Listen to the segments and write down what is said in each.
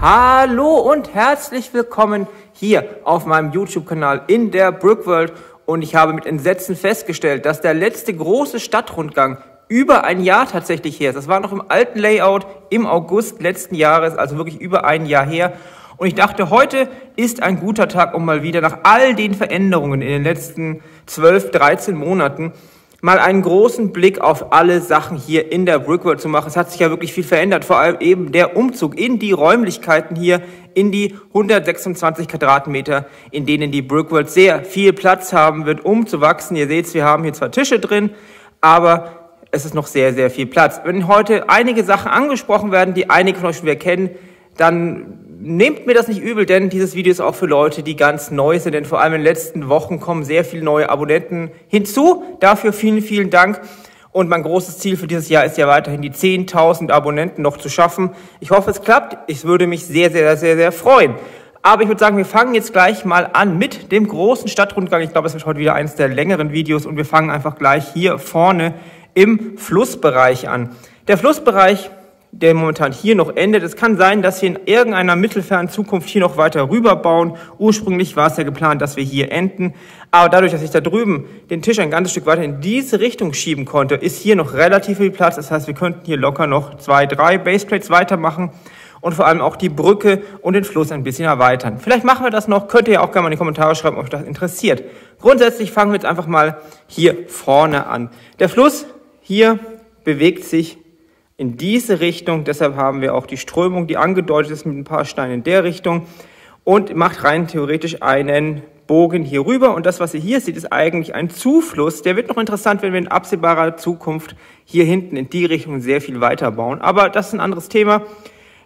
Hallo und herzlich willkommen hier auf meinem YouTube-Kanal in der Brickworld. Und ich habe mit Entsetzen festgestellt, dass der letzte große Stadtrundgang über ein Jahr tatsächlich her ist. Das war noch im alten Layout im August letzten Jahres, also wirklich über ein Jahr her. Und ich dachte, heute ist ein guter Tag, um mal wieder nach all den Veränderungen in den letzten 12, 13 Monaten mal einen großen Blick auf alle Sachen hier in der Brickworld zu machen. Es hat sich ja wirklich viel verändert, vor allem eben der Umzug in die Räumlichkeiten hier, in die 126 Quadratmeter, in denen die Brickworld sehr viel Platz haben wird, um zu wachsen. Ihr seht, wir haben hier zwar Tische drin, aber es ist noch sehr, sehr viel Platz. Wenn heute einige Sachen angesprochen werden, die einige von euch schon wieder kennen, dann nehmt mir das nicht übel, denn dieses Video ist auch für Leute, die ganz neu sind, denn vor allem in den letzten Wochen kommen sehr viele neue Abonnenten hinzu. Dafür vielen, vielen Dank. Und mein großes Ziel für dieses Jahr ist ja weiterhin die 10.000 Abonnenten noch zu schaffen. Ich hoffe, es klappt. Ich würde mich sehr, sehr, sehr, sehr freuen. Aber ich würde sagen, wir fangen jetzt gleich mal an mit dem großen Stadtrundgang. Ich glaube, es wird heute wieder eines der längeren Videos und wir fangen einfach gleich hier vorne im Flussbereich an. Der Flussbereich, der momentan hier noch endet. Es kann sein, dass wir in irgendeiner mittelfernen Zukunft hier noch weiter rüber bauen. Ursprünglich war es ja geplant, dass wir hier enden. Aber dadurch, dass ich da drüben den Tisch ein ganzes Stück weiter in diese Richtung schieben konnte, ist hier noch relativ viel Platz. Das heißt, wir könnten hier locker noch 2, 3 Baseplates weitermachen und vor allem auch die Brücke und den Fluss ein bisschen erweitern. Vielleicht machen wir das noch. Könnt ihr ja auch gerne mal in die Kommentare schreiben, ob euch das interessiert. Grundsätzlich fangen wir jetzt einfach mal hier vorne an. Der Fluss hier bewegt sich in diese Richtung, deshalb haben wir auch die Strömung, die angedeutet ist mit ein paar Steinen in der Richtung und macht rein theoretisch einen Bogen hier rüber. Und das, was ihr hier seht, ist eigentlich ein Zufluss. Der wird noch interessant, wenn wir in absehbarer Zukunft hier hinten in die Richtung sehr viel weiter bauen. Aber das ist ein anderes Thema.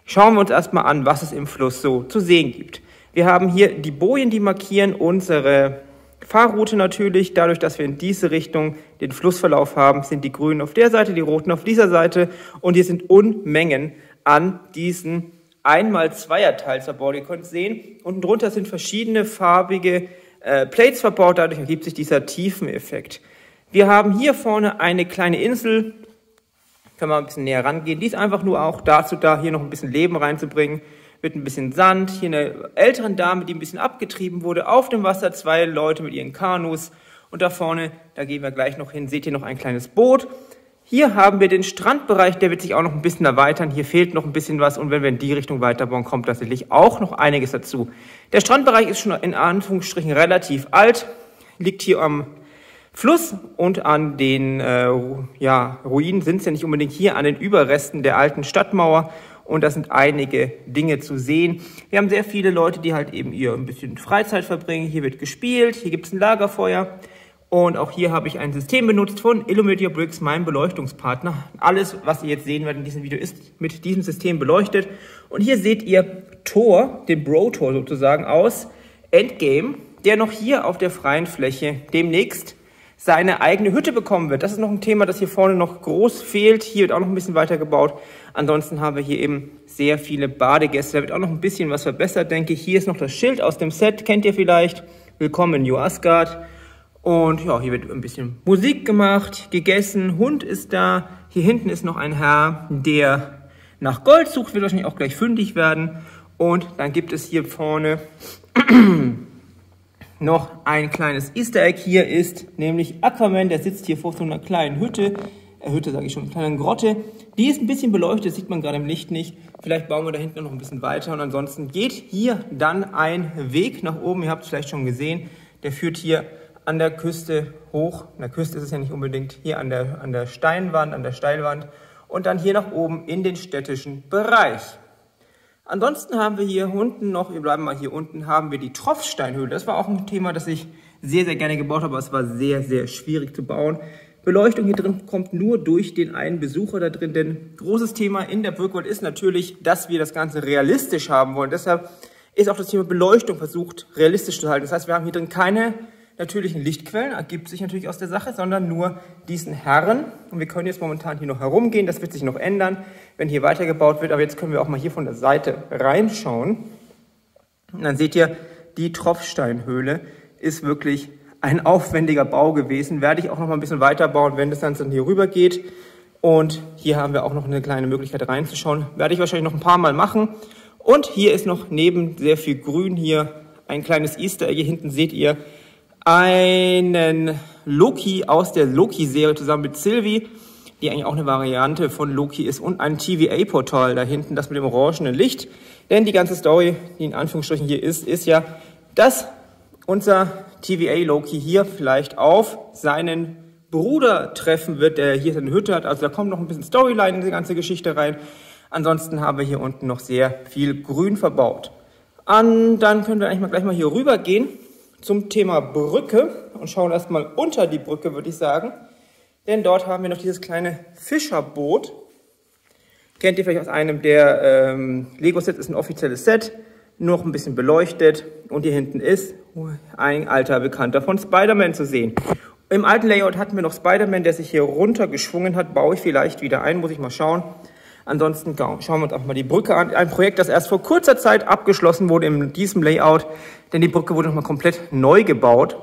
Schauen wir uns erstmal an, was es im Fluss so zu sehen gibt. Wir haben hier die Bojen, die markieren unsere Fahrroute natürlich. Dadurch, dass wir in diese Richtung den Flussverlauf haben, sind die grünen auf der Seite, die roten auf dieser Seite. Und hier sind Unmengen an diesen 1x2er-Teils verbaut. Ihr könnt sehen, unten drunter sind verschiedene farbige Plates verbaut. Dadurch ergibt sich dieser Tiefeneffekt. Wir haben hier vorne eine kleine Insel. Können wir ein bisschen näher rangehen. Die ist einfach nur auch dazu da, hier noch ein bisschen Leben reinzubringen. Mit ein bisschen Sand, hier eine ältere Dame, die ein bisschen abgetrieben wurde, auf dem Wasser, 2 Leute mit ihren Kanus und da vorne, da gehen wir gleich noch hin, seht ihr noch ein kleines Boot. Hier haben wir den Strandbereich, der wird sich auch noch ein bisschen erweitern, hier fehlt noch ein bisschen was und wenn wir in die Richtung weiterbauen, kommt tatsächlich auch noch einiges dazu. Der Strandbereich ist schon in Anführungsstrichen relativ alt, liegt hier am Fluss und an den Ruinen sind es ja nicht unbedingt hier, an den Überresten der alten Stadtmauer. Und da sind einige Dinge zu sehen. Wir haben sehr viele Leute, die halt eben ihr ein bisschen Freizeit verbringen. Hier wird gespielt, hier gibt es ein Lagerfeuer. Und auch hier habe ich ein System benutzt von Illuminate Your Bricks, meinem Beleuchtungspartner. Alles, was ihr jetzt sehen werdet in diesem Video, ist mit diesem System beleuchtet. Und hier seht ihr Thor, den Bro-Thor sozusagen, aus Endgame, der noch hier auf der freien Fläche demnächst seine eigene Hütte bekommen wird. Das ist noch ein Thema, das hier vorne noch groß fehlt. Hier wird auch noch ein bisschen weiter gebaut. Ansonsten haben wir hier eben sehr viele Badegäste. Da wird auch noch ein bisschen was verbessert, denke ich. Hier ist noch das Schild aus dem Set, kennt ihr vielleicht. Willkommen in New Asgard. Und ja, hier wird ein bisschen Musik gemacht, gegessen, Hund ist da. Hier hinten ist noch ein Herr, der nach Gold sucht, wird wahrscheinlich auch gleich fündig werden. Und dann gibt es hier vorne noch ein kleines Easter Egg. Hier ist nämlich Aquaman, der sitzt hier vor so einer kleinen Hütte. Hütte sage ich schon, eine kleine Grotte. Die ist ein bisschen beleuchtet, sieht man gerade im Licht nicht. Vielleicht bauen wir da hinten noch ein bisschen weiter. Und ansonsten geht hier dann ein Weg nach oben. Ihr habt es vielleicht schon gesehen. Der führt hier an der Küste hoch. An der Küste ist es ja nicht unbedingt. Hier an der Steinwand, an der Steilwand. Und dann hier nach oben in den städtischen Bereich. Ansonsten haben wir hier unten noch, wir bleiben mal hier unten, haben wir die Tropfsteinhöhle. Das war auch ein Thema, das ich sehr, sehr gerne gebaut habe, aber es war sehr, sehr schwierig zu bauen. Beleuchtung hier drin kommt nur durch den einen Besucher da drin, denn großes Thema in der Brickworld ist natürlich, dass wir das Ganze realistisch haben wollen. Deshalb ist auch das Thema Beleuchtung versucht, realistisch zu halten. Das heißt, wir haben hier drin keine natürlichen Lichtquellen, ergibt sich natürlich aus der Sache, sondern nur diesen Herren. Und wir können jetzt momentan hier noch herumgehen, das wird sich noch ändern, wenn hier weitergebaut wird. Aber jetzt können wir auch mal hier von der Seite reinschauen. Und dann seht ihr, die Tropfsteinhöhle ist wirklich ein aufwendiger Bau gewesen. Werde ich auch noch mal ein bisschen weiterbauen, wenn das dann hier rüber geht. Und hier haben wir auch noch eine kleine Möglichkeit reinzuschauen. Werde ich wahrscheinlich noch ein paar Mal machen. Und hier ist noch neben sehr viel Grün hier ein kleines Easter Egg. Hier hinten seht ihr einen Loki aus der Loki-Serie zusammen mit Sylvie, die eigentlich auch eine Variante von Loki ist, und ein TVA-Portal da hinten, das mit dem orangenen Licht. Denn die ganze Story, die in Anführungsstrichen hier ist ja, dass unser TVA-Loki hier vielleicht auf seinen Bruder treffen wird, der hier seine Hütte hat. Also da kommt noch ein bisschen Storyline in die ganze Geschichte rein. Ansonsten haben wir hier unten noch sehr viel Grün verbaut. Dann können wir eigentlich gleich mal hier rüber gehen zum Thema Brücke und schauen erstmal unter die Brücke, würde ich sagen. Denn dort haben wir noch dieses kleine Fischerboot. Kennt ihr vielleicht aus einem der Lego-Sets, ist ein offizielles Set, noch ein bisschen beleuchtet. Und hier hinten ist ein alter Bekannter von Spider-Man zu sehen. Im alten Layout hatten wir noch Spider-Man, der sich hier runtergeschwungen hat. Baue ich vielleicht wieder ein, muss ich mal schauen. Ansonsten schauen wir uns auch mal die Brücke an. Ein Projekt, das erst vor kurzer Zeit abgeschlossen wurde in diesem Layout, denn die Brücke wurde nochmal komplett neu gebaut.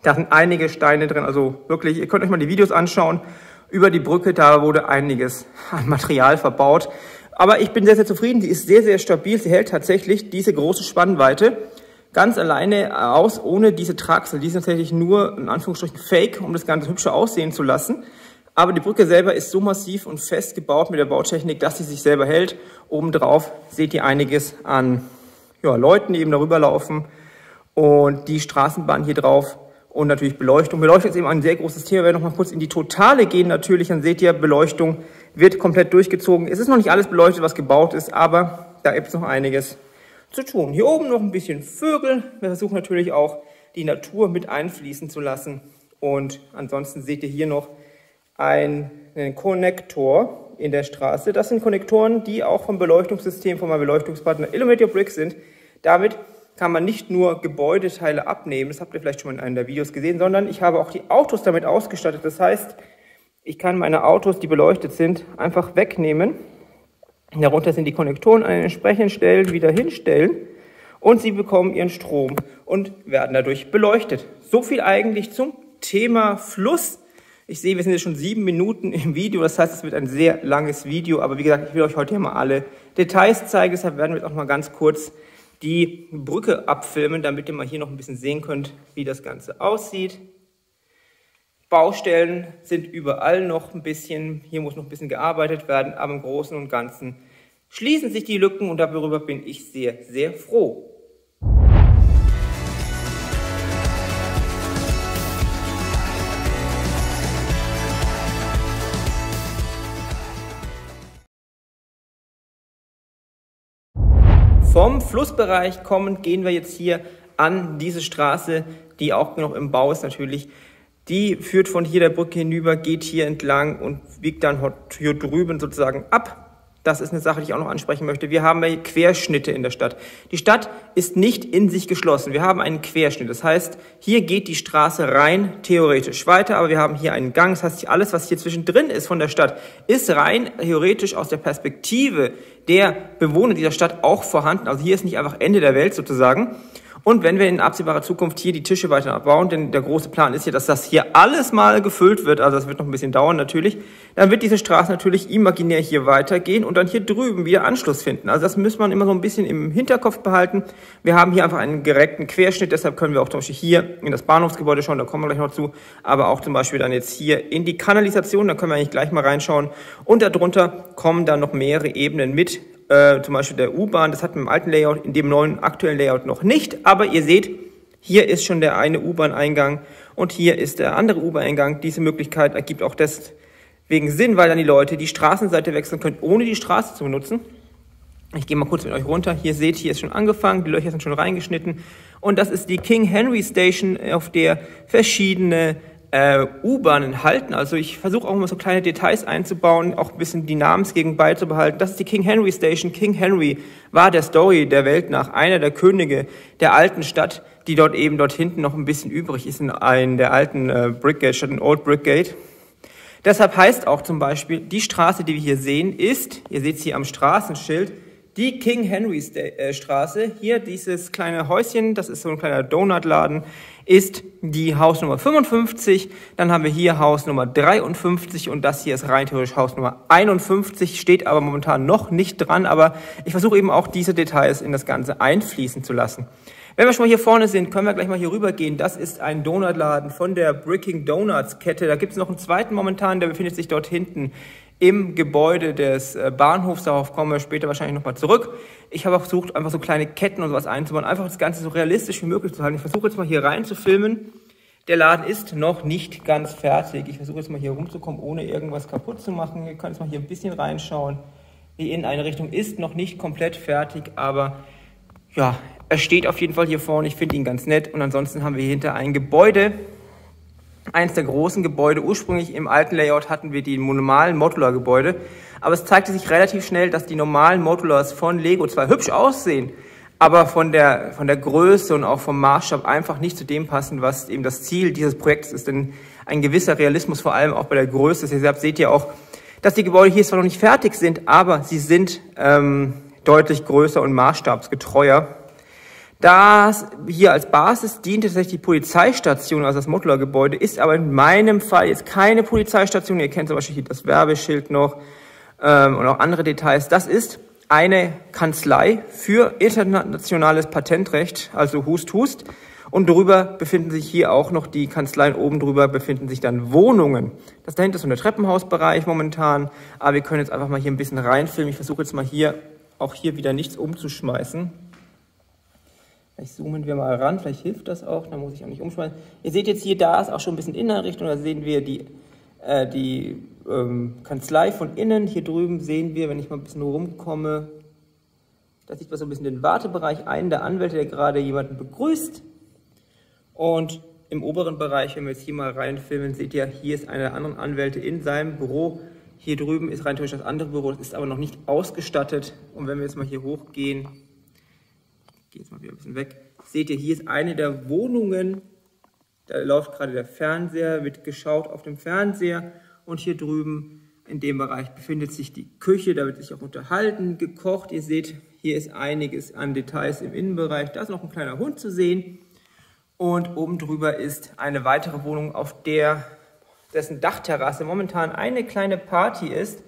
Da sind einige Steine drin, also wirklich, ihr könnt euch mal die Videos anschauen über die Brücke, da wurde einiges an Material verbaut. Aber ich bin sehr, sehr zufrieden, sie ist sehr, sehr stabil, sie hält tatsächlich diese große Spannweite ganz alleine aus, ohne diese Tragsel. Die sind tatsächlich nur, in Anführungsstrichen, fake, um das Ganze hübscher aussehen zu lassen. Aber die Brücke selber ist so massiv und fest gebaut mit der Bautechnik, dass sie sich selber hält. Obendrauf seht ihr einiges an Leuten, die eben darüber laufen. Und die Straßenbahn hier drauf und natürlich Beleuchtung. Beleuchtung ist eben ein sehr großes Thema. Wenn wir noch mal kurz in die Totale gehen natürlich, dann seht ihr, Beleuchtung wird komplett durchgezogen. Es ist noch nicht alles beleuchtet, was gebaut ist, aber da gibt es noch einiges zu tun. Hier oben noch ein bisschen Vögel. Wir versuchen natürlich auch, die Natur mit einfließen zu lassen. Und ansonsten seht ihr hier noch einen Konnektor in der Straße. Das sind Konnektoren, die auch vom Beleuchtungssystem, von meinem Beleuchtungspartner Illuminator Bricks sind. Damit kann man nicht nur Gebäudeteile abnehmen, das habt ihr vielleicht schon mal in einem der Videos gesehen, sondern ich habe auch die Autos damit ausgestattet. Das heißt, ich kann meine Autos, die beleuchtet sind, einfach wegnehmen. Darunter sind die Konnektoren an den entsprechenden Stellen wieder hinstellen und sie bekommen ihren Strom und werden dadurch beleuchtet. So viel eigentlich zum Thema Fluss. Ich sehe, wir sind jetzt schon 7 Minuten im Video, das heißt, es wird ein sehr langes Video, aber wie gesagt, ich will euch heute hier mal alle Details zeigen, deshalb werden wir jetzt auch mal ganz kurz die Brücke abfilmen, damit ihr mal hier noch ein bisschen sehen könnt, wie das Ganze aussieht. Baustellen sind überall noch ein bisschen, hier muss noch ein bisschen gearbeitet werden, aber im Großen und Ganzen schließen sich die Lücken und darüber bin ich sehr, sehr froh. Vom Flussbereich kommend gehen wir jetzt hier an diese Straße, die auch noch im Bau ist natürlich. Die führt von hier der Brücke hinüber, geht hier entlang und biegt dann hier drüben sozusagen ab. Das ist eine Sache, die ich auch noch ansprechen möchte. Wir haben hier Querschnitte in der Stadt. Die Stadt ist nicht in sich geschlossen. Wir haben einen Querschnitt. Das heißt, hier geht die Straße rein theoretisch weiter, aber wir haben hier einen Gang. Das heißt, alles, was hier zwischendrin ist von der Stadt, ist rein theoretisch aus der Perspektive der Bewohner dieser Stadt auch vorhanden. Also hier ist nicht einfach Ende der Welt sozusagen. Und wenn wir in absehbarer Zukunft hier die Tische weiter abbauen, denn der große Plan ist ja, dass das hier alles mal gefüllt wird, also das wird noch ein bisschen dauern natürlich, dann wird diese Straße natürlich imaginär hier weitergehen und dann hier drüben wieder Anschluss finden. Also das muss man immer so ein bisschen im Hinterkopf behalten. Wir haben hier einfach einen direkten Querschnitt, deshalb können wir auch zum Beispiel hier in das Bahnhofsgebäude schauen, da kommen wir gleich noch zu, aber auch zum Beispiel dann jetzt hier in die Kanalisation, da können wir eigentlich gleich mal reinschauen. Und darunter kommen dann noch mehrere Ebenen mit, zum Beispiel der U-Bahn, das hatten wir im alten Layout, in dem neuen aktuellen Layout noch nicht, aber ihr seht, hier ist schon der eine U-Bahn-Eingang und hier ist der andere U-Bahn-Eingang. Diese Möglichkeit ergibt auch deswegen Sinn, weil dann die Leute die Straßenseite wechseln können, ohne die Straße zu benutzen. Ich gehe mal kurz mit euch runter. Hier seht ihr, hier ist schon angefangen, die Löcher sind schon reingeschnitten und das ist die King Henry Station, auf der verschiedene U-Bahnen halten. Also ich versuche auch immer so kleine Details einzubauen, auch ein bisschen die Namensgegend beizubehalten. Das ist die King Henry Station. King Henry war der Story der Welt nach einer der Könige der alten Stadt, die dort eben dort hinten noch ein bisschen übrig ist in der alten Brickgate, statt in Old Brickgate. Deshalb heißt auch zum Beispiel, die Straße, die wir hier sehen, ist, ihr seht es hier am Straßenschild, die King Henry Straße. Hier dieses kleine Häuschen, das ist so ein kleiner Donutladen, ist die Hausnummer 55. Dann haben wir hier Hausnummer 53 und das hier ist rein theoretisch Hausnummer 51, steht aber momentan noch nicht dran, aber ich versuche eben auch diese Details in das Ganze einfließen zu lassen. Wenn wir schon mal hier vorne sind, können wir gleich mal hier rüber gehen. Das ist ein Donutladen von der Bricking Donuts Kette. Da gibt es noch einen zweiten momentan, der befindet sich dort hinten im Gebäude des Bahnhofs. Darauf kommen wir später wahrscheinlich nochmal zurück. Ich habe auch versucht, einfach so kleine Ketten und sowas einzubauen, einfach das Ganze so realistisch wie möglich zu halten. Ich versuche jetzt mal hier rein zu filmen. Der Laden ist noch nicht ganz fertig. Ich versuche jetzt mal hier rumzukommen, ohne irgendwas kaputt zu machen. Ihr könnt jetzt mal hier ein bisschen reinschauen. Die Inneneinrichtung ist noch nicht komplett fertig, aber ja, er steht auf jeden Fall hier vorne. Ich finde ihn ganz nett. Und ansonsten haben wir hier hinter ein Gebäude. Eins der großen Gebäude. Ursprünglich im alten Layout hatten wir die normalen Modular-Gebäude. Aber es zeigte sich relativ schnell, dass die normalen Modulars von Lego zwar hübsch aussehen, aber von der Größe und auch vom Maßstab einfach nicht zu dem passen, was eben das Ziel dieses Projekts ist. Denn ein gewisser Realismus, vor allem auch bei der Größe. Deshalb seht ihr auch, dass die Gebäude hier zwar noch nicht fertig sind, aber sie sind deutlich größer und maßstabsgetreuer. Das hier als Basis dient tatsächlich die Polizeistation, also das Modulargebäude, ist aber in meinem Fall jetzt keine Polizeistation. Ihr kennt zum Beispiel hier das Werbeschild noch und auch andere Details. Das ist eine Kanzlei für internationales Patentrecht, also Hust Hust. Und drüber befinden sich hier auch noch die Kanzleien, oben drüber befinden sich dann Wohnungen. Das dahinter ist so der Treppenhausbereich momentan, aber wir können jetzt einfach mal hier ein bisschen reinfilmen. Ich versuche jetzt mal hier, auch hier wieder nichts umzuschmeißen. Vielleicht zoomen wir mal ran, vielleicht hilft das auch, da muss ich auch nicht umschmeißen. Ihr seht jetzt hier, da ist auch schon ein bisschen Inneneinrichtung, da sehen wir die Kanzlei von innen. Hier drüben sehen wir, wenn ich mal ein bisschen rumkomme, da sieht man so ein bisschen den Wartebereich, einen der Anwälte, der gerade jemanden begrüßt. Und im oberen Bereich, wenn wir jetzt hier mal reinfilmen, seht ihr, hier ist einer der anderen Anwälte in seinem Büro. Hier drüben ist rein theoretisch das andere Büro, das ist aber noch nicht ausgestattet. Und wenn wir jetzt mal hier hochgehen, ich gehe jetzt mal wieder ein bisschen weg, seht ihr, hier ist eine der Wohnungen, da läuft gerade der Fernseher, wird geschaut auf dem Fernseher und hier drüben in dem Bereich befindet sich die Küche, da wird sich auch unterhalten, gekocht. Ihr seht, hier ist einiges an Details im Innenbereich, da ist noch ein kleiner Hund zu sehen und oben drüber ist eine weitere Wohnung, auf dessen Dachterrasse momentan eine kleine Party ist,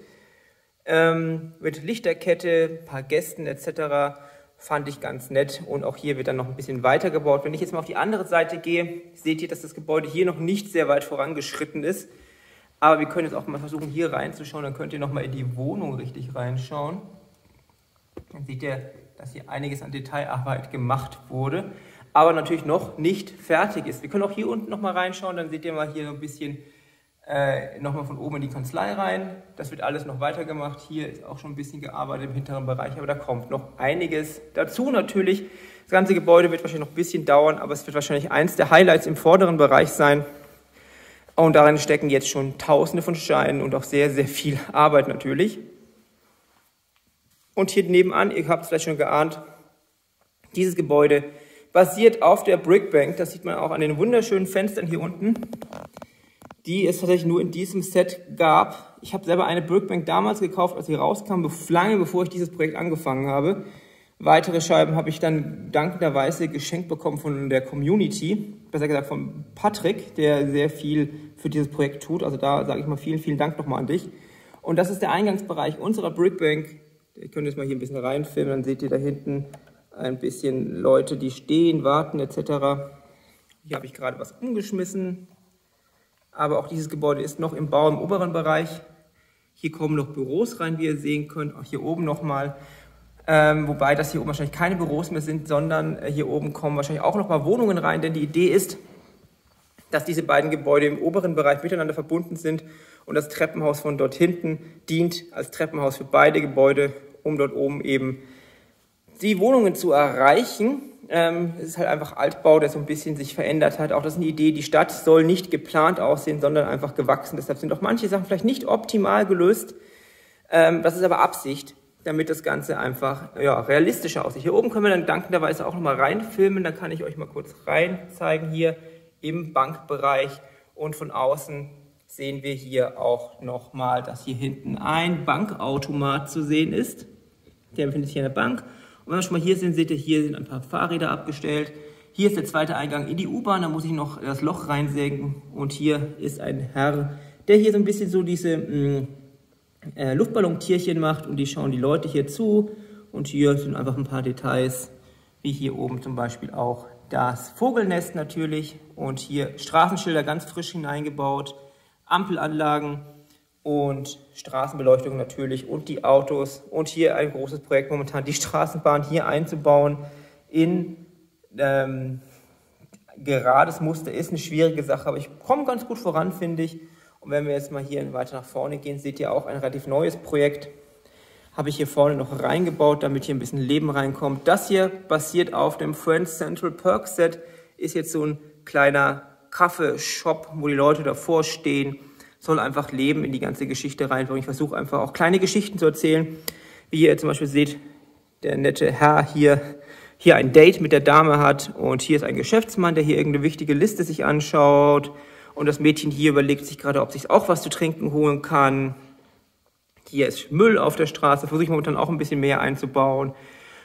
mit Lichterkette, ein paar Gästen etc., fand ich ganz nett und auch hier wird dann noch ein bisschen weiter gebaut. Wenn ich jetzt mal auf die andere Seite gehe, seht ihr, dass das Gebäude hier noch nicht sehr weit vorangeschritten ist. Aber wir können jetzt auch mal versuchen, hier reinzuschauen, dann könnt ihr noch mal in die Wohnung richtig reinschauen. Dann seht ihr, dass hier einiges an Detailarbeit gemacht wurde, aber natürlich noch nicht fertig ist. Wir können auch hier unten noch mal reinschauen, dann seht ihr mal hier so ein bisschen nochmal von oben in die Kanzlei rein. Das wird alles noch weiter gemacht. Hier ist auch schon ein bisschen gearbeitet im hinteren Bereich, aber da kommt noch einiges dazu natürlich. Das ganze Gebäude wird wahrscheinlich noch ein bisschen dauern, aber es wird wahrscheinlich eins der Highlights im vorderen Bereich sein. Und darin stecken jetzt schon Tausende von Steinen und auch sehr, sehr viel Arbeit natürlich. Und hier nebenan, ihr habt es vielleicht schon geahnt, dieses Gebäude basiert auf der Brickbank. Das sieht man auch an den wunderschönen Fenstern hier unten, die es tatsächlich nur in diesem Set gab. Ich habe selber eine Brickbank damals gekauft, als sie rauskam, lange bevor ich dieses Projekt angefangen habe. Weitere Scheiben habe ich dann dankenderweise geschenkt bekommen von der Community, besser gesagt von Patrick, der sehr viel für dieses Projekt tut. Also da sage ich mal vielen, vielen Dank nochmal an dich. Und das ist der Eingangsbereich unserer Brickbank. Ihr könnt jetzt mal hier ein bisschen reinfilmen, dann seht ihr da hinten ein bisschen Leute, die stehen, warten etc. Hier habe ich gerade was umgeschmissen. Aber auch dieses Gebäude ist noch im Bau im oberen Bereich. Hier kommen noch Büros rein, wie ihr sehen könnt. Auch hier oben nochmal. Wobei das hier oben wahrscheinlich keine Büros mehr sind, sondern hier oben kommen wahrscheinlich auch nochmal Wohnungen rein. Denn die Idee ist, dass diese beiden Gebäude im oberen Bereich miteinander verbunden sind. Und das Treppenhaus von dort hinten dient als Treppenhaus für beide Gebäude, um dort oben eben die Wohnungen zu erreichen. Es ist halt einfach Altbau, der so ein bisschen sich verändert hat. Auch das ist eine Idee, die Stadt soll nicht geplant aussehen, sondern einfach gewachsen. Deshalb sind auch manche Sachen vielleicht nicht optimal gelöst. Das ist aber Absicht, damit das Ganze einfach realistischer aussieht. Hier oben können wir dann dankenderweise auch nochmal reinfilmen. Dann kann ich euch mal kurz rein zeigen hier im Bankbereich. Und von außen sehen wir hier auch nochmal, dass hier hinten ein Bankautomat zu sehen ist. Der befindet sich hier an der Bank. Und wenn wir schon mal hier sind, seht ihr, hier sind ein paar Fahrräder abgestellt. Hier ist der zweite Eingang in die U-Bahn, da muss ich noch das Loch reinsägen. Und hier ist ein Herr, der hier so ein bisschen so diese Luftballontierchen macht und die schauen die Leute hier zu. Und hier sind einfach ein paar Details, wie hier oben zum Beispiel auch das Vogelnest natürlich. Und hier Straßenschilder ganz frisch hineingebaut, Ampelanlagen und Straßenbeleuchtung natürlich und die Autos. Und hier ein großes Projekt momentan, die Straßenbahn hier einzubauen in gerades Muster. Ist eine schwierige Sache, aber ich komme ganz gut voran, finde ich. Und wenn wir jetzt mal hier weiter nach vorne gehen, seht ihr auch ein relativ neues Projekt. Habe ich hier vorne noch reingebaut, damit hier ein bisschen Leben reinkommt. Das hier basiert auf dem Friends Central Perk Set. Ist jetzt so ein kleiner Kaffeeshop, wo die Leute davor stehen. Soll einfach Leben in die ganze Geschichte reinbringen. Ich versuche einfach auch kleine Geschichten zu erzählen. Wie ihr zum Beispiel seht, der nette Herr hier ein Date mit der Dame hat. Und hier ist ein Geschäftsmann, der hier irgendeine wichtige Liste sich anschaut. Und das Mädchen hier überlegt sich gerade, ob sich auch was zu trinken holen kann. Hier ist Müll auf der Straße, versuche ich momentan auch ein bisschen mehr einzubauen.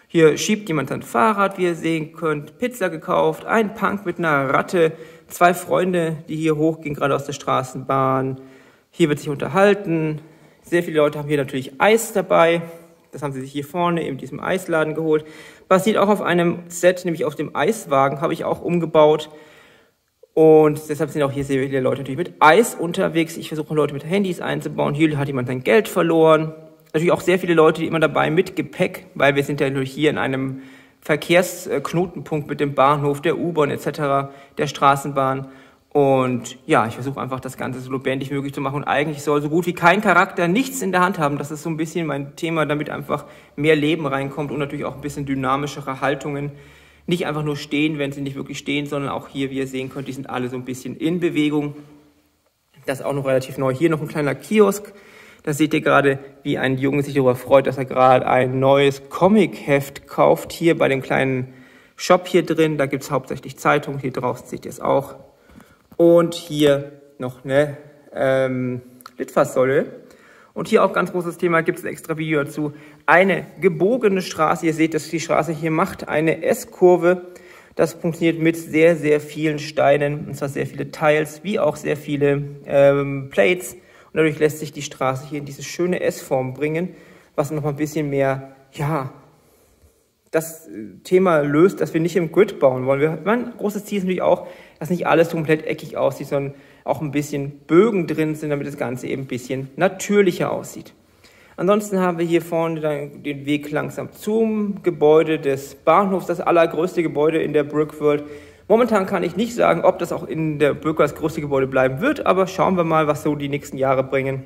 Hier schiebt jemand sein Fahrrad, wie ihr sehen könnt. Pizza gekauft, ein Punk mit einer Ratte, 2 Freunde, die hier hochgehen, gerade aus der Straßenbahn. Hier wird sich unterhalten. Sehr viele Leute haben hier natürlich Eis dabei. Das haben sie sich hier vorne in diesem Eisladen geholt. Basiert auch auf einem Set, nämlich auf dem Eiswagen, habe ich auch umgebaut. Und deshalb sind auch hier sehr viele Leute natürlich mit Eis unterwegs. Ich versuche Leute mit Handys einzubauen. Hier hat jemand sein Geld verloren. Natürlich auch sehr viele Leute, die immer dabei mit Gepäck, weil wir sind ja natürlich hier in einem Verkehrsknotenpunkt mit dem Bahnhof, der U-Bahn etc., der Straßenbahn. Und ja, ich versuche einfach das Ganze so lebendig wie möglich zu machen. Und eigentlich soll so gut wie kein Charakter nichts in der Hand haben. Das ist so ein bisschen mein Thema, damit einfach mehr Leben reinkommt und natürlich auch ein bisschen dynamischere Haltungen. Nicht einfach nur stehen, wenn sie nicht wirklich stehen, sondern auch hier, wie ihr sehen könnt, die sind alle so ein bisschen in Bewegung. Das ist auch noch relativ neu. Hier noch ein kleiner Kiosk. Da seht ihr gerade, wie ein Junge sich darüber freut, dass er gerade ein neues Comic-Heft kauft. Hier bei dem kleinen Shop hier drin, da gibt es hauptsächlich Zeitungen. Hier draußen seht ihr es auch. Und hier noch eine Litfaßsäule. Und hier auch ganz großes Thema, gibt es ein extra Video dazu. Eine gebogene Straße, ihr seht, dass die Straße hier macht eine S-Kurve. Das funktioniert mit sehr, sehr vielen Steinen, und zwar sehr viele Tiles, wie auch sehr viele Plates. Und dadurch lässt sich die Straße hier in diese schöne S-Form bringen, was noch mal ein bisschen mehr, ja, das Thema löst, dass wir nicht im Grid bauen wollen. Mein großes Ziel ist natürlich auch, dass nicht alles komplett eckig aussieht, sondern auch ein bisschen Bögen drin sind, damit das Ganze eben ein bisschen natürlicher aussieht. Ansonsten haben wir hier vorne dann den Weg langsam zum Gebäude des Bahnhofs, das allergrößte Gebäude in der Brickworld. Momentan kann ich nicht sagen, ob das auch in der Brickworld das größte Gebäude bleiben wird, aber schauen wir mal, was so die nächsten Jahre bringen.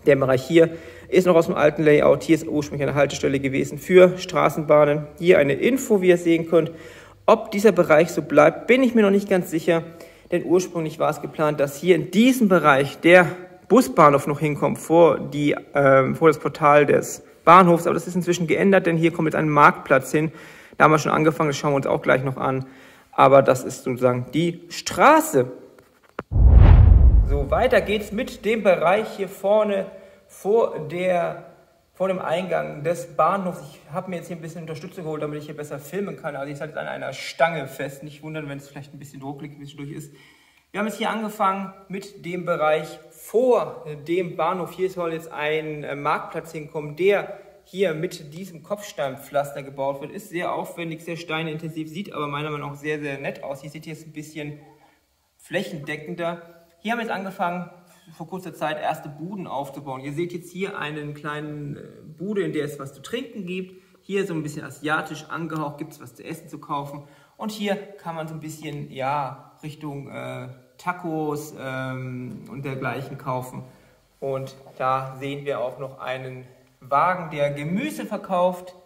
Der Bereich hier ist noch aus dem alten Layout. Hier ist ursprünglich eine Haltestelle gewesen für Straßenbahnen. Hier eine Info, wie ihr sehen könnt. Ob dieser Bereich so bleibt, bin ich mir noch nicht ganz sicher. Denn ursprünglich war es geplant, dass hier in diesem Bereich der Busbahnhof noch hinkommt, vor das Portal des Bahnhofs. Aber das ist inzwischen geändert, denn hier kommt jetzt ein Marktplatz hin. Da haben wir schon angefangen, das schauen wir uns auch gleich noch an. Aber das ist sozusagen die Straße. So, weiter geht's mit dem Bereich hier vorne vor dem Eingang des Bahnhofs. Ich habe mir jetzt hier ein bisschen Unterstützung geholt, damit ich hier besser filmen kann. Also ich halte jetzt an einer Stange fest. Nicht wundern, wenn es vielleicht ein bisschen ruckelig zwischendurch ist. Wir haben jetzt hier angefangen mit dem Bereich vor dem Bahnhof. Hier soll jetzt ein Marktplatz hinkommen, der hier mit diesem Kopfsteinpflaster gebaut wird. Ist sehr aufwendig, sehr steinintensiv, sieht aber meiner Meinung nach sehr, sehr nett aus. Hier seht ihr jetzt ein bisschen flächendeckender. Hier haben wir jetzt angefangen, vor kurzer Zeit erste Buden aufzubauen. Ihr seht jetzt hier einen kleinen Bude, in der es was zu trinken gibt. Hier so ein bisschen asiatisch angehaucht, gibt es was zu essen zu kaufen. Und hier kann man so ein bisschen, ja, Richtung Tacos und dergleichen kaufen. Und da sehen wir auch noch einen Wagen, der Gemüse verkauft.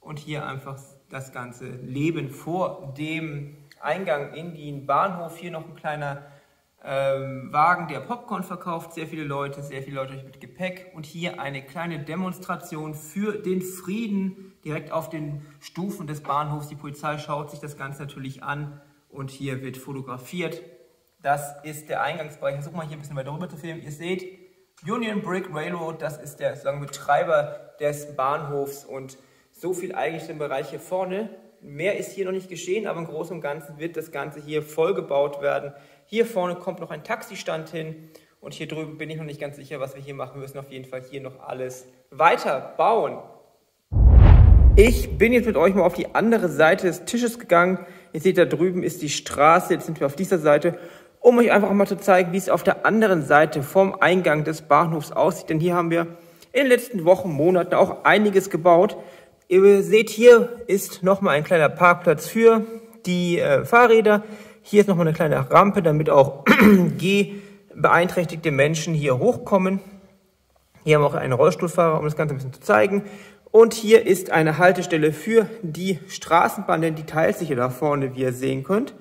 Und hier einfach das ganze Leben vor dem Eingang in den Bahnhof. Hier noch ein kleiner Wagen, der Popcorn verkauft, sehr viele Leute mit Gepäck. Und hier eine kleine Demonstration für den Frieden direkt auf den Stufen des Bahnhofs. Die Polizei schaut sich das Ganze natürlich an und hier wird fotografiert. Das ist der Eingangsbereich. Ich versuche mal hier ein bisschen weiter rüber zu filmen. Ihr seht, Union Brick Railroad, das ist der Betreiber des Bahnhofs und so viel eigentlich im Bereich hier vorne. Mehr ist hier noch nicht geschehen, aber im Großen und Ganzen wird das Ganze hier vollgebaut werden. Hier vorne kommt noch ein Taxistand hin und hier drüben bin ich noch nicht ganz sicher, was wir hier machen. Wir müssen auf jeden Fall hier noch alles weiter bauen. Ich bin jetzt mit euch mal auf die andere Seite des Tisches gegangen. Ihr seht, da drüben ist die Straße, jetzt sind wir auf dieser Seite, um euch einfach mal zu zeigen, wie es auf der anderen Seite vom Eingang des Bahnhofs aussieht. Denn hier haben wir in den letzten Wochen, Monaten auch einiges gebaut. Ihr seht, hier ist nochmal ein kleiner Parkplatz für die Fahrräder. Hier ist nochmal eine kleine Rampe, damit auch gehbeeinträchtigte Menschen hier hochkommen. Hier haben wir auch einen Rollstuhlfahrer, um das Ganze ein bisschen zu zeigen. Und hier ist eine Haltestelle für die Straßenbahn, denn die teilt sich hier da vorne, wie ihr sehen könnt.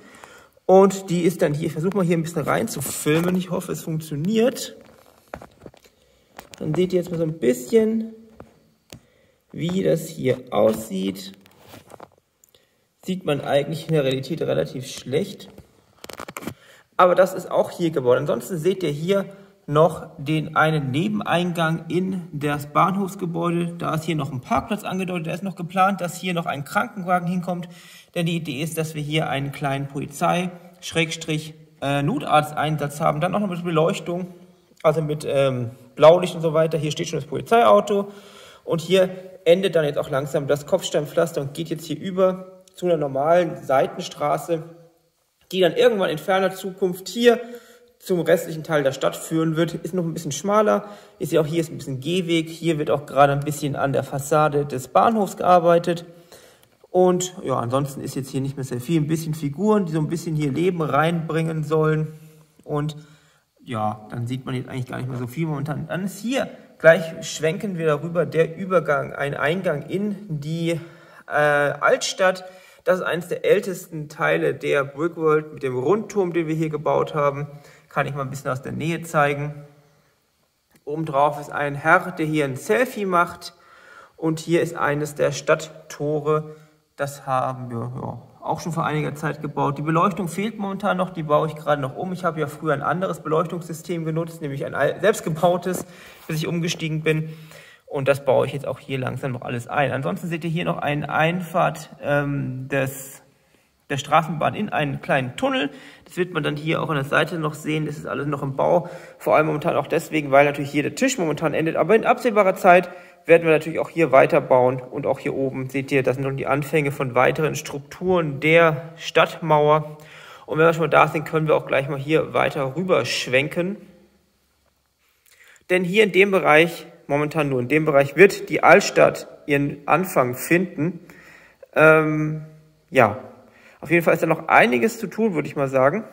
Und die ist dann hier, ich versuche mal hier ein bisschen rein zu filmen. Ich hoffe, es funktioniert. Dann seht ihr jetzt mal so ein bisschen, wie das hier aussieht. Sieht man eigentlich in der Realität relativ schlecht. Aber das ist auch hier gebaut. Ansonsten seht ihr hier noch den einen Nebeneingang in das Bahnhofsgebäude. Da ist hier noch ein Parkplatz angedeutet. Da ist noch geplant, dass hier noch ein Krankenwagen hinkommt. Denn die Idee ist, dass wir hier einen kleinen Polizei-Notarzteinsatz haben. Dann auch noch mit Beleuchtung, also mit Blaulicht und so weiter. Hier steht schon das Polizeiauto. Und hier endet dann jetzt auch langsam das Kopfsteinpflaster und geht jetzt hier über zu einer normalen Seitenstraße, die dann irgendwann in ferner Zukunft hier zum restlichen Teil der Stadt führen wird. Ist noch ein bisschen schmaler. Ich sehe auch, hier ist ein bisschen Gehweg. Hier wird auch gerade ein bisschen an der Fassade des Bahnhofs gearbeitet. Und ja, ansonsten ist jetzt hier nicht mehr sehr viel. Ein bisschen Figuren, die so ein bisschen hier Leben reinbringen sollen. Und ja, dann sieht man jetzt eigentlich gar nicht mehr so viel momentan. Dann ist hier, gleich schwenken wir darüber, der Übergang, ein Eingang in die Altstadt. Das ist eines der ältesten Teile der Brickworld mit dem Rundturm, den wir hier gebaut haben. Kann ich mal ein bisschen aus der Nähe zeigen. Obendrauf ist ein Herr, der hier ein Selfie macht. Und hier ist eines der Stadttore. Das haben wir auch schon vor einiger Zeit gebaut. Die Beleuchtung fehlt momentan noch, die baue ich gerade noch um. Ich habe ja früher ein anderes Beleuchtungssystem genutzt, nämlich ein selbstgebautes, bis ich umgestiegen bin. Und das baue ich jetzt auch hier langsam noch alles ein. Ansonsten seht ihr hier noch eine Einfahrt der Straßenbahn in einen kleinen Tunnel. Das wird man dann hier auch an der Seite noch sehen. Das ist alles noch im Bau. Vor allem momentan auch deswegen, weil natürlich hier der Tisch momentan endet. Aber in absehbarer Zeit werden wir natürlich auch hier weiterbauen. Und auch hier oben seht ihr, das sind nun die Anfänge von weiteren Strukturen der Stadtmauer. Und wenn wir schon mal da sind, können wir auch gleich mal hier weiter rüber schwenken. Denn hier in dem Bereich, momentan nur in dem Bereich, wird die Altstadt ihren Anfang finden. Ja, auf jeden Fall ist da noch einiges zu tun, würde ich mal sagen.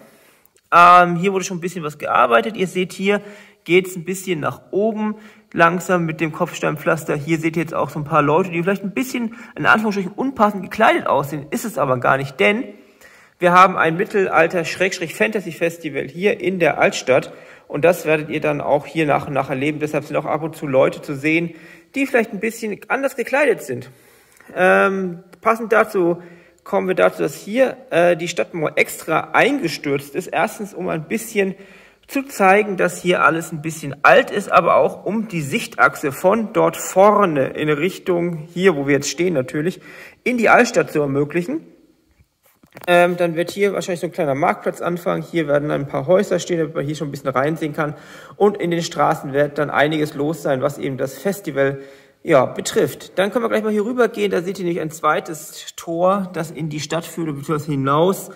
Hier wurde schon ein bisschen was gearbeitet. Ihr seht, hier geht es ein bisschen nach oben, langsam mit dem Kopfsteinpflaster. Hier seht ihr jetzt auch so ein paar Leute, die vielleicht ein bisschen, in Anführungsstrichen, unpassend gekleidet aussehen. Ist es aber gar nicht, denn wir haben ein Mittelalter-Fantasy-Festival hier in der Altstadt. Und das werdet ihr dann auch hier nach und nach erleben. Deshalb sind auch ab und zu Leute zu sehen, die vielleicht ein bisschen anders gekleidet sind. Passend dazu kommen wir dazu, dass hier die Stadtmauer extra eingestürzt ist. Erstens, um ein bisschen zu zeigen, dass hier alles ein bisschen alt ist, aber auch um die Sichtachse von dort vorne in Richtung, hier wo wir jetzt stehen natürlich, in die Altstadt zu ermöglichen. Dann wird hier wahrscheinlich so ein kleiner Marktplatz anfangen. Hier werden ein paar Häuser stehen, damit man hier schon ein bisschen reinsehen kann. Und in den Straßen wird dann einiges los sein, was eben das Festival betrifft. Dann können wir gleich mal hier rüber gehen. Da seht ihr nämlich ein zweites Tor, das in die Stadt führt, beziehungsweise hinaus.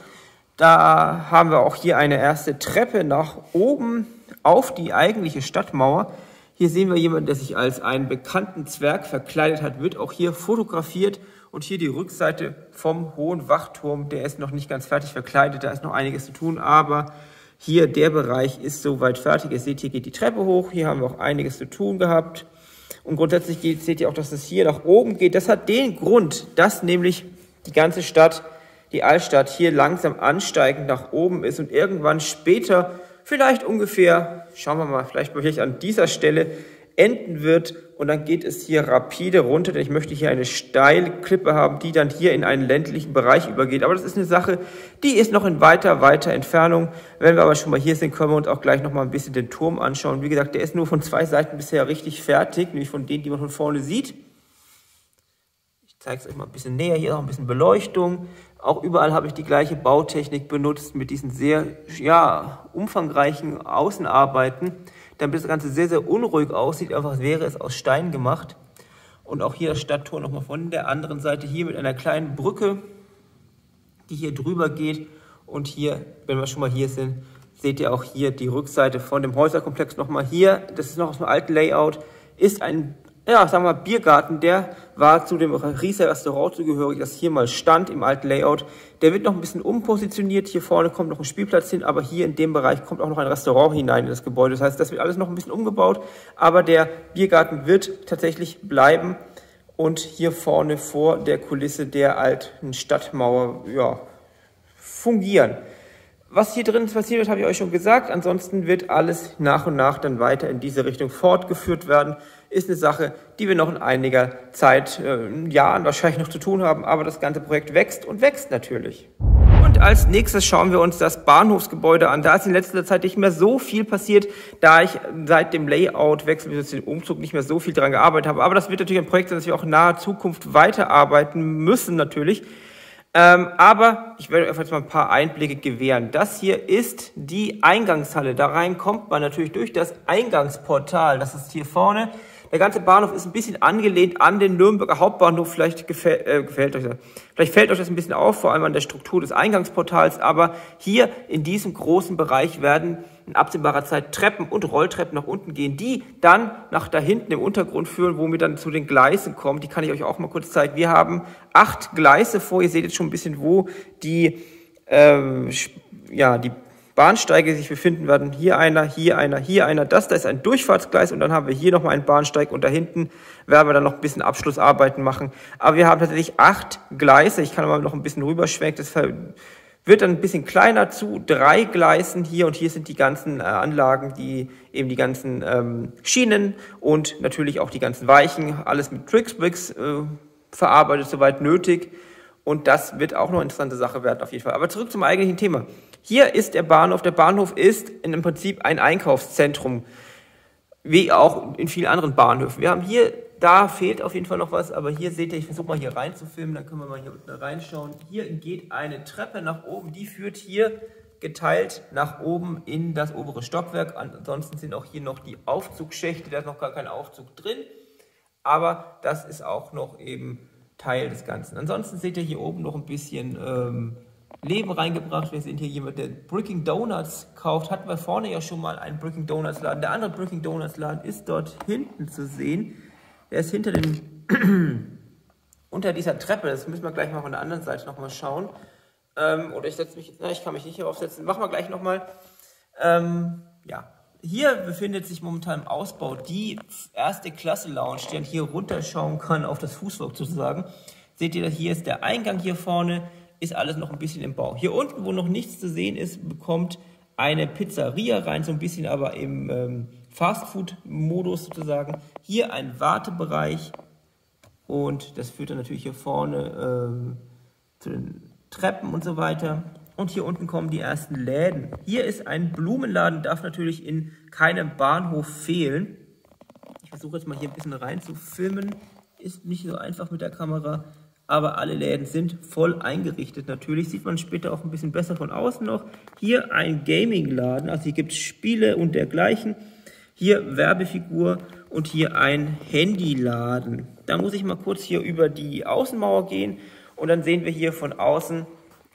Da haben wir auch hier eine erste Treppe nach oben auf die eigentliche Stadtmauer. Hier sehen wir jemanden, der sich als einen bekannten Zwerg verkleidet hat, wird auch hier fotografiert. Und hier die Rückseite vom hohen Wachturm, der ist noch nicht ganz fertig verkleidet, da ist noch einiges zu tun, aber hier der Bereich ist soweit fertig. Ihr seht, hier geht die Treppe hoch, hier haben wir auch einiges zu tun gehabt. Und grundsätzlich seht ihr auch, dass es hier nach oben geht. Das hat den Grund, dass nämlich die ganze Stadt, die Altstadt, hier langsam ansteigend nach oben ist und irgendwann später, vielleicht ungefähr, schauen wir mal, vielleicht an dieser Stelle, enden wird. Und dann geht es hier rapide runter, denn ich möchte hier eine steile Klippe haben, die dann hier in einen ländlichen Bereich übergeht. Aber das ist eine Sache, die ist noch in weiter Entfernung. Wenn wir aber schon mal hier sind, können wir uns auch gleich noch mal ein bisschen den Turm anschauen. Wie gesagt, der ist nur von 2 Seiten bisher richtig fertig, nämlich von denen, die man von vorne sieht. Ich zeige es euch mal ein bisschen näher, hier auch ein bisschen Beleuchtung. Auch überall habe ich die gleiche Bautechnik benutzt mit diesen sehr umfangreichen Außenarbeiten, damit das Ganze sehr unruhig aussieht, einfach als wäre es aus Stein gemacht. Und auch hier das Stadttor nochmal von der anderen Seite, hier mit einer kleinen Brücke, die hier drüber geht. Und hier, wenn wir schon mal hier sind, seht ihr auch hier die Rückseite von dem Häuserkomplex nochmal hier. Das ist noch aus dem alten Layout, ist ein, ja, sagen wir mal, Biergarten, der war zu dem Rieser Restaurant zugehörig, das hier mal stand im alten Layout. Der wird noch ein bisschen umpositioniert, hier vorne kommt noch ein Spielplatz hin, aber hier in dem Bereich kommt auch noch ein Restaurant hinein in das Gebäude. Das heißt, das wird alles noch ein bisschen umgebaut, aber der Biergarten wird tatsächlich bleiben und hier vorne vor der Kulisse der alten Stadtmauer, ja, fungieren. Was hier drin passiert wird, habe ich euch schon gesagt. Ansonsten wird alles nach und nach dann weiter in diese Richtung fortgeführt werden. Ist eine Sache, die wir noch in einiger Zeit, Jahren wahrscheinlich noch zu tun haben. Aber das ganze Projekt wächst und wächst natürlich. Und als nächstes schauen wir uns das Bahnhofsgebäude an. Da ist in letzter Zeit nicht mehr so viel passiert, da ich seit dem Layout-Wechsel bis zum Umzug nicht mehr so viel daran gearbeitet habe. Aber das wird natürlich ein Projekt sein, das wir auch in naher Zukunft weiterarbeiten müssen natürlich. Aber ich werde euch jetzt mal ein paar Einblicke gewähren. Das hier ist die Eingangshalle. Da rein kommt man natürlich durch das Eingangsportal. Das ist hier vorne. Der ganze Bahnhof ist ein bisschen angelehnt an den Nürnberger Hauptbahnhof. Vielleicht fällt euch das ein bisschen auf, vor allem an der Struktur des Eingangsportals. Aber hier in diesem großen Bereich werden in absehbarer Zeit Treppen und Rolltreppen nach unten gehen, die dann nach da hinten im Untergrund führen, wo wir dann zu den Gleisen kommen. Die kann ich euch auch mal kurz zeigen. Wir haben 8 Gleise vor. Ihr seht jetzt schon ein bisschen, wo die Bahnsteige sich befinden werden. Hier einer, hier einer, hier einer. Das da ist ein Durchfahrtsgleis und dann haben wir hier nochmal einen Bahnsteig und da hinten werden wir dann noch ein bisschen Abschlussarbeiten machen. Aber wir haben tatsächlich 8 Gleise. Ich kann mal noch ein bisschen rüberschwenken. Das wird dann ein bisschen kleiner zu 3 Gleisen hier und hier sind die ganzen Anlagen, die eben die ganzen Schienen und natürlich auch die ganzen Weichen, alles mit Trixbricks verarbeitet, soweit nötig. Und das wird auch noch eine interessante Sache werden auf jeden Fall. Aber zurück zum eigentlichen Thema. Hier ist der Bahnhof. Der Bahnhof ist im Prinzip ein Einkaufszentrum, wie auch in vielen anderen Bahnhöfen. Wir haben hier, da fehlt auf jeden Fall noch was, aber hier seht ihr, ich versuche mal hier rein zu filmen, dann können wir mal hier unten reinschauen. Hier geht eine Treppe nach oben, die führt hier geteilt nach oben in das obere Stockwerk. Ansonsten sind auch hier noch die Aufzugschächte, da ist noch gar kein Aufzug drin, aber das ist auch noch eben Teil des Ganzen. Ansonsten seht ihr hier oben noch ein bisschen Leben reingebracht. Wir sehen hier jemand, der Bricking Donuts kauft. Hatten wir vorne ja schon mal einen Bricking Donuts Laden. Der andere Bricking Donuts Laden ist dort hinten zu sehen. Der ist hinter unter dieser Treppe. Das müssen wir gleich mal von der anderen Seite nochmal schauen. Oder ich setze mich, ich kann mich nicht hier aufsetzen. Machen wir gleich nochmal. Ja. Hier befindet sich momentan im Ausbau die erste Klasse Lounge, die dann hier runterschauen kann auf das Fußvolk sozusagen. Seht ihr, hier ist der Eingang hier vorne. Ist alles noch ein bisschen im Bau. Hier unten, wo noch nichts zu sehen ist, bekommt eine Pizzeria rein, so ein bisschen aber im Fastfood-Modus sozusagen. Hier ein Wartebereich und das führt dann natürlich hier vorne zu den Treppen und so weiter. Und hier unten kommen die ersten Läden. Hier ist ein Blumenladen, darf natürlich in keinem Bahnhof fehlen. Ich versuche jetzt mal hier ein bisschen rein zu filmen. Ist nicht so einfach mit der Kamera. Aber alle Läden sind voll eingerichtet. Natürlich sieht man später auch ein bisschen besser von außen noch. Hier ein Gaming-Laden, also hier gibt es Spiele und dergleichen. Hier Werbefigur und hier ein Handyladen. Da muss ich mal kurz hier über die Außenmauer gehen und dann sehen wir hier von außen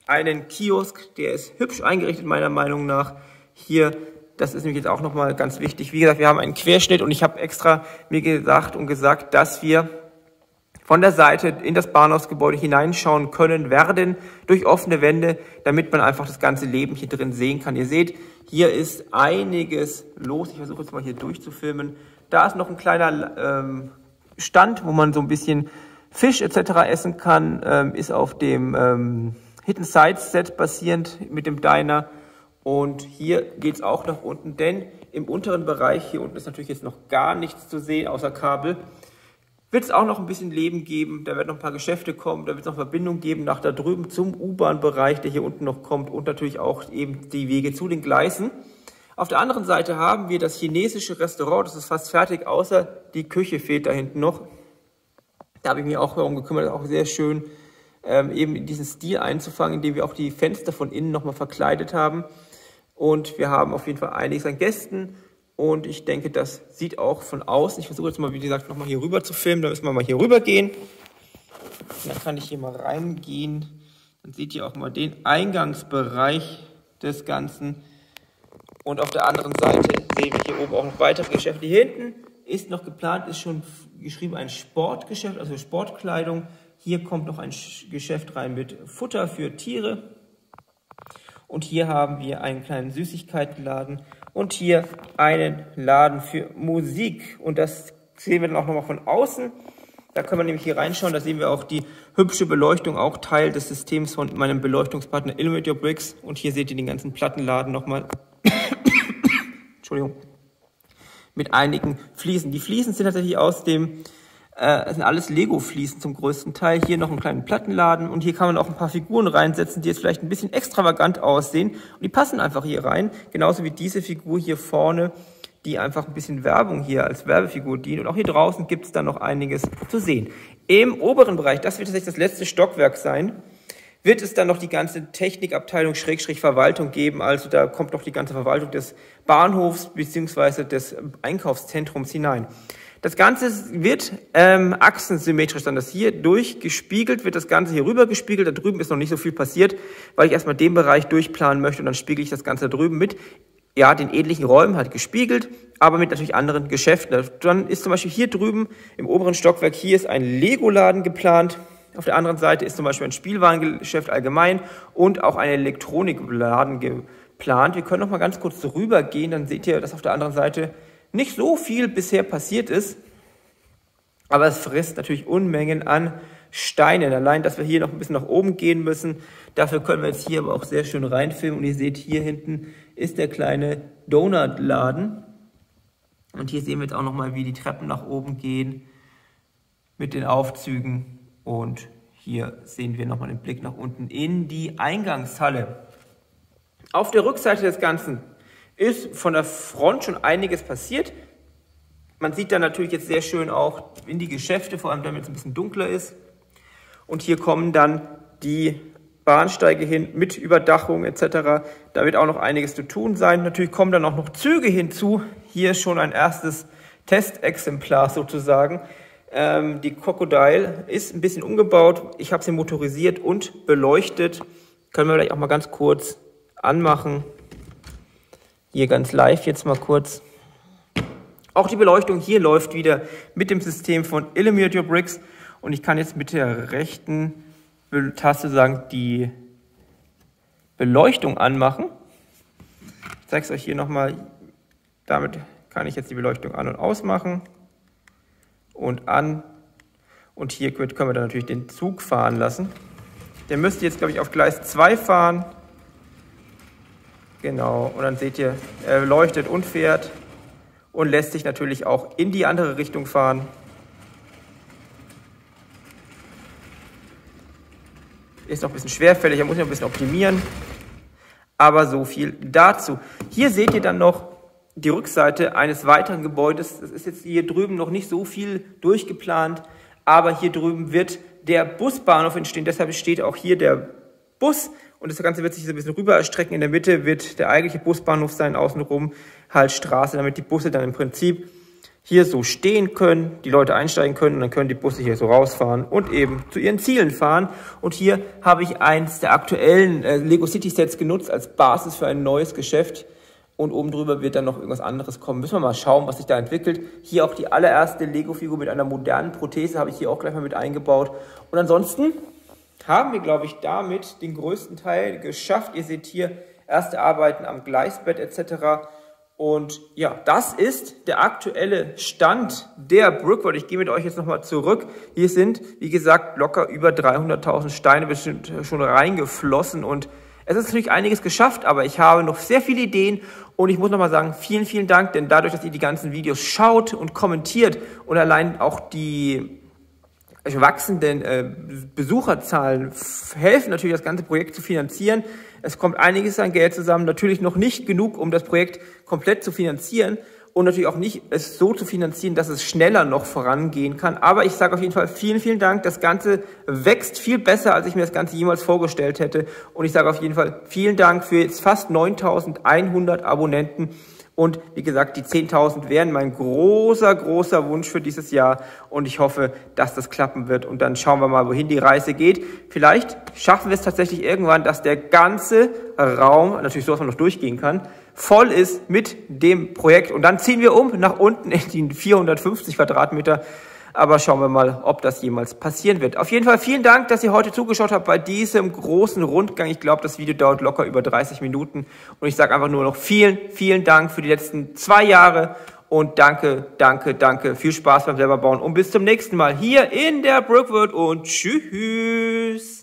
einen Kiosk, der ist hübsch eingerichtet meiner Meinung nach. Hier, das ist nämlich jetzt auch nochmal ganz wichtig. Wie gesagt, wir haben einen Querschnitt und ich habe extra mir gesagt, dass wir von der Seite in das Bahnhofsgebäude hineinschauen können werden durch offene Wände, damit man einfach das ganze Leben hier drin sehen kann. Ihr seht, hier ist einiges los. Ich versuche jetzt mal hier durchzufilmen. Da ist noch ein kleiner Stand, wo man so ein bisschen Fisch etc. essen kann. Ist auf dem Hidden Sides Set basierend mit dem Diner. Und hier geht es auch nach unten, denn Im unteren Bereich, hier unten ist natürlich jetzt noch gar nichts zu sehen, außer Kabel, wird es auch noch ein bisschen Leben geben. Da werden noch ein paar Geschäfte kommen, da wird es noch Verbindung geben nach da drüben zum U-Bahn-Bereich, der hier unten noch kommt und natürlich auch eben die Wege zu den Gleisen. Auf der anderen Seite haben wir das chinesische Restaurant, das ist fast fertig, außer die Küche fehlt da hinten noch. Da habe ich mich auch darum gekümmert, auch sehr schön eben in diesen Stil einzufangen, indem wir auch die Fenster von innen nochmal verkleidet haben. Und wir haben auf jeden Fall einiges an Gästen und ich denke, das sieht auch von außen. Ich versuche jetzt mal, wie gesagt, nochmal hier rüber zu filmen. Da müssen wir mal hier rüber gehen. Und dann kann ich hier mal reingehen. Dann seht ihr auch mal den Eingangsbereich des Ganzen. Und auf der anderen Seite sehen wir hier oben auch noch weitere Geschäfte. Hier hinten ist noch geplant, ist schon geschrieben ein Sportgeschäft, also Sportkleidung. Hier kommt noch ein Geschäft rein mit Futter für Tiere. Und hier haben wir einen kleinen Süßigkeitenladen und hier einen Laden für Musik. Und das sehen wir dann auch nochmal von außen. Da können wir nämlich hier reinschauen, da sehen wir auch die hübsche Beleuchtung, auch Teil des Systems von meinem Beleuchtungspartner Illuminate Your Bricks. Und hier seht ihr den ganzen Plattenladen nochmal. Entschuldigung. Mit einigen Fliesen. Die Fliesen sind tatsächlich aus dem, es sind alles Lego-Fliesen zum größten Teil. Hier noch einen kleinen Plattenladen und hier kann man auch ein paar Figuren reinsetzen, die jetzt vielleicht ein bisschen extravagant aussehen. Und die passen einfach hier rein. Genauso wie diese Figur hier vorne, die einfach ein bisschen Werbung hier als Werbefigur dient. Und auch hier draußen gibt es dann noch einiges zu sehen. Im oberen Bereich, das wird tatsächlich das letzte Stockwerk sein, wird es dann noch die ganze Technikabteilung / Verwaltung geben. Also da kommt noch die ganze Verwaltung des Bahnhofs bzw. des Einkaufszentrums hinein. Das Ganze wird achsensymmetrisch sein. Das hier durchgespiegelt wird, das Ganze hier rüber gespiegelt. Da drüben ist noch nicht so viel passiert, weil ich erstmal den Bereich durchplanen möchte und dann spiegel ich das Ganze da drüben mit. Ja, den ähnlichen Räumen halt gespiegelt, aber mit natürlich anderen Geschäften. Dann ist zum Beispiel hier drüben im oberen Stockwerk, hier ist ein Lego-Laden geplant. Auf der anderen Seite ist zum Beispiel ein Spielwarengeschäft allgemein und auch ein Elektronikladen geplant. Wir können noch mal ganz kurz rüber gehen, dann seht ihr, dass auf der anderen Seite nicht so viel bisher passiert ist, aber es frisst natürlich Unmengen an Steinen. Allein, dass wir hier noch ein bisschen nach oben gehen müssen, dafür können wir jetzt hier aber auch sehr schön reinfilmen. Und ihr seht, hier hinten ist der kleine Donutladen. Und hier sehen wir jetzt auch nochmal, wie die Treppen nach oben gehen mit den Aufzügen. Und hier sehen wir nochmal den Blick nach unten in die Eingangshalle. Auf der Rückseite des Ganzen ist von der Front schon einiges passiert. Man sieht da natürlich jetzt sehr schön auch in die Geschäfte, vor allem damit es ein bisschen dunkler ist. Und hier kommen dann die Bahnsteige hin mit Überdachung etc. Da wird auch noch einiges zu tun sein. Natürlich kommen dann auch noch Züge hinzu. Hier ist schon ein erstes Testexemplar sozusagen. Die Crocodile ist ein bisschen umgebaut. Ich habe sie motorisiert und beleuchtet. Können wir vielleicht auch mal ganz kurz anmachen. Hier ganz live jetzt mal kurz. Auch die Beleuchtung hier läuft wieder mit dem System von Illuminate Your Bricks. Und ich kann jetzt mit der rechten Taste sagen, die Beleuchtung anmachen. Ich zeige es euch hier nochmal. Damit kann ich jetzt die Beleuchtung an- und ausmachen. Und an. Und hier können wir dann natürlich den Zug fahren lassen. Der müsste jetzt, glaube ich, auf Gleis 2 fahren. Genau. Und dann seht ihr, er leuchtet und fährt. Und lässt sich natürlich auch in die andere Richtung fahren. Ist noch ein bisschen schwerfällig, er muss ihn noch ein bisschen optimieren. Aber so viel dazu. Hier seht ihr dann noch die Rückseite eines weiteren Gebäudes. Das ist jetzt hier drüben noch nicht so viel durchgeplant, aber hier drüben wird der Busbahnhof entstehen. Deshalb steht auch hier der Bus und das Ganze wird sich so ein bisschen rüber erstrecken. In der Mitte wird der eigentliche Busbahnhof sein, außenrum halt Straße, damit die Busse dann im Prinzip hier so stehen können, die Leute einsteigen können und dann können die Busse hier so rausfahren und eben zu ihren Zielen fahren. Und hier habe ich eins der aktuellen Lego City Sets genutzt als Basis für ein neues Geschäft. Und oben drüber wird dann noch irgendwas anderes kommen. Müssen wir mal schauen, was sich da entwickelt. Hier auch die allererste Lego-Figur mit einer modernen Prothese habe ich hier auch gleich mal mit eingebaut. Und ansonsten haben wir, glaube ich, damit den größten Teil geschafft. Ihr seht hier erste Arbeiten am Gleisbett etc. Und ja, das ist der aktuelle Stand der Brickworld. Ich gehe mit euch jetzt nochmal zurück. Hier sind, wie gesagt, locker über 300.000 Steine bestimmt schon reingeflossen und Es ist natürlich einiges geschafft, aber ich habe noch sehr viele Ideen und ich muss nochmal sagen, vielen, vielen Dank, denn dadurch, dass ihr die ganzen Videos schaut und kommentiert und allein auch die wachsenden Besucherzahlen helfen natürlich, das ganze Projekt zu finanzieren. Es kommt einiges an Geld zusammen, natürlich noch nicht genug, um das Projekt komplett zu finanzieren und natürlich auch nicht es so zu finanzieren, dass es schneller noch vorangehen kann. Aber ich sage auf jeden Fall vielen, vielen Dank. Das Ganze wächst viel besser, als ich mir das Ganze jemals vorgestellt hätte. Und ich sage auf jeden Fall vielen Dank für jetzt fast 9.100 Abonnenten. Und wie gesagt, die 10.000 wären mein großer, großer Wunsch für dieses Jahr. Und ich hoffe, dass das klappen wird. Und dann schauen wir mal, wohin die Reise geht. Vielleicht schaffen wir es tatsächlich irgendwann, dass der ganze Raum, natürlich so, dass man noch durchgehen kann, voll ist mit dem Projekt. Und dann ziehen wir um nach unten in die 450 Quadratmeter. Aber schauen wir mal, ob das jemals passieren wird. Auf jeden Fall vielen Dank, dass ihr heute zugeschaut habt bei diesem großen Rundgang. Ich glaube, das Video dauert locker über 30 Minuten. Und ich sage einfach nur noch vielen, vielen Dank für die letzten 2 Jahre. Und danke, danke, danke. Viel Spaß beim selber bauen. Und bis zum nächsten Mal hier in der Brookworld. Und tschüss.